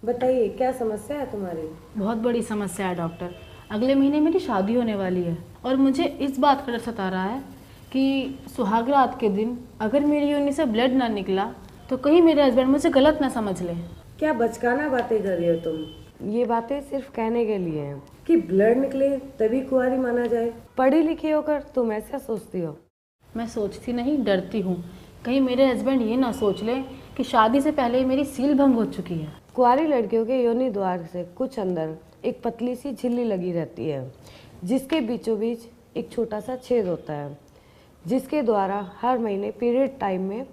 बताइए क्या समस्या है तुम्हारी। बहुत बड़ी समस्या है डॉक्टर। अगले महीने मेरी शादी होने वाली है और मुझे इस बात का डर सता रहा है कि सुहाग रात के दिन अगर मेरी योनि से ब्लड ना निकला तो कहीं मेरे हस्बैंड मुझे गलत ना समझ ले। क्या बचकाना बातें कर रही हो तुम। ये बातें सिर्फ कहने के लिए हैं कि ब्लड निकले तभी कुंवारी माना जाए। पढ़ी लिखी होकर तुम ऐसा सोचती हो। मैं सोचती नहीं, डरती हूँ। कहीं मेरे हस्बैंड ये ना सोच ले कि शादी से पहले ही मेरी सील भंग हो चुकी है। कुंवारी लड़कियों के योनि द्वार से कुछ अंदर एक पतली सी झिल्ली लगी रहती है, जिसके बीचों बीच एक छोटा सा छेद होता है, जिसके द्वारा हर महीने पीरियड टाइम में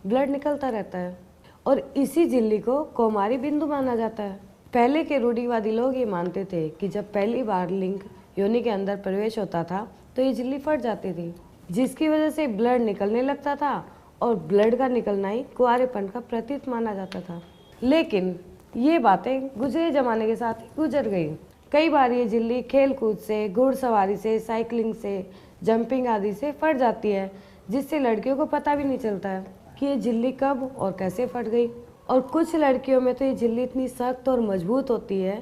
ब्लड निकलता रहता है और इसी झिल्ली को कौमारी बिंदु माना जाता है। पहले के रूढ़िवादी लोग ये मानते थे कि जब पहली बार लिंग योनि के अंदर प्रवेश होता था तो ये झिल्ली फट जाती थी, जिसकी वजह से ब्लड निकलने लगता था और ब्लड का निकलना ही कुंवारेपन का प्रतीक माना जाता था। लेकिन ये बातें गुजरे जमाने के साथ ही गुजर गई। कई बार ये झिल्ली खेल कूद से, घुड़सवारी से, साइकिलिंग से, जंपिंग आदि से फट जाती है, जिससे लड़कियों को पता भी नहीं चलता है कि ये झिल्ली कब और कैसे फट गई। और कुछ लड़कियों में तो ये झिल्ली इतनी सख्त और मजबूत होती है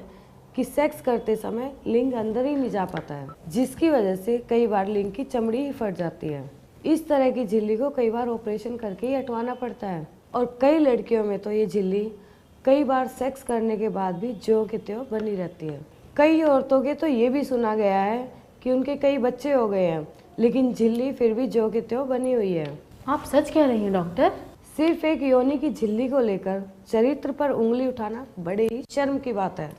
कि सेक्स करते समय लिंग अंदर ही नहीं जा पाता है, जिसकी वजह से कई बार लिंग की चमड़ी ही फट जाती है। इस तरह की झिल्ली को कई बार ऑपरेशन करके ही हटवाना पड़ता है और कई लड़कियों में तो ये झिल्ली कई बार सेक्स करने के बाद भी ज्यों की त्यों बनी रहती है। कई औरतों के तो ये भी सुना गया है कि उनके कई बच्चे हो गए हैं, लेकिन झिल्ली फिर भी ज्यों की त्यों बनी हुई है। आप सच कह रही हैं डॉक्टर? सिर्फ एक योनि की झिल्ली को लेकर चरित्र पर उंगली उठाना बड़े ही शर्म की बात है।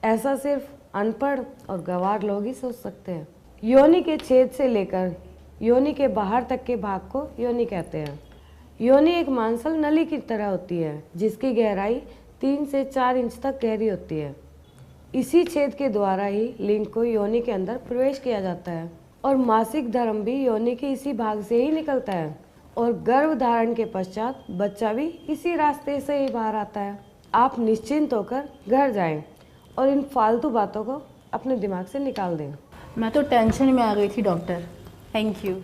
ऐसा सिर्फ अनपढ़ और गंवार लोग ही सोच सकते हैं। योनि के छेद से लेकर योनि के बाहर तक के भाग को योनि कहते हैं। योनि एक मांसल नली की तरह होती है, जिसकी गहराई 3 से 4 इंच तक गहरी होती है। इसी छेद के द्वारा ही लिंग को योनि के अंदर प्रवेश किया जाता है और मासिक धर्म भी योनि के इसी भाग से ही निकलता है और गर्भ धारण के पश्चात बच्चा भी इसी रास्ते से ही बाहर आता है। आप निश्चिंत होकर घर जाएं और इन फालतू बातों को अपने दिमाग से निकाल दें। मैं तो टेंशन में आ गई थी डॉक्टर। Thank you.